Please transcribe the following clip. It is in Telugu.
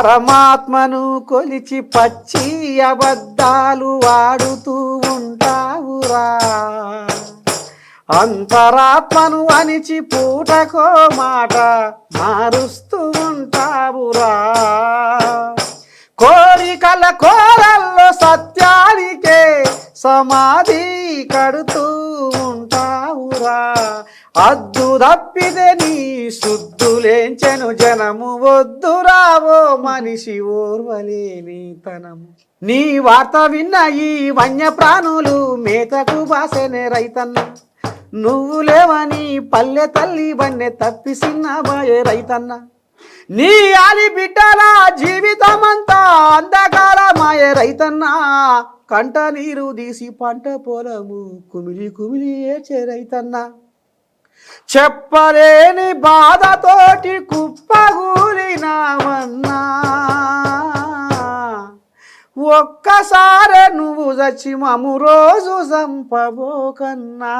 పరమాత్మను కొలిచి పచ్చి అబద్ధాలు వాడుతూ ఉంటావురా. అంతరాత్మను అనిచి పూటకో మాట మారుస్తూ ఉంటావురా. కోరికల కోరల్లో సత్యానికే సమాధి కడుతూ ఉంటావురా. అద్దు తప్పిదే నీ శుద్ధులేంచెను జనము, వద్దురావో మనిషి ఓర్వలేని తనము. నీ వార్త విన్న ఈ వన్య ప్రాణులు మేతకు బాసెనే రైతన్న. నువ్వు లేవని పల్లె తల్లి వన్నె తప్పిసిన్నబాయే రైతన్న. నీ ఆలి బిడ్డల జీవితమంతా అంధకారమాయే రైతన్న. కంట నీరు తీసి పంట పొలము కుమిలి కుమిలి ఏడ్చే రైతన్న. చెప్పలేని బాధతోటి కుప్పగూలినావన్నా. ఒక్కసారి నువ్వు చచ్చి మము రోజు చంపబోకన్నా.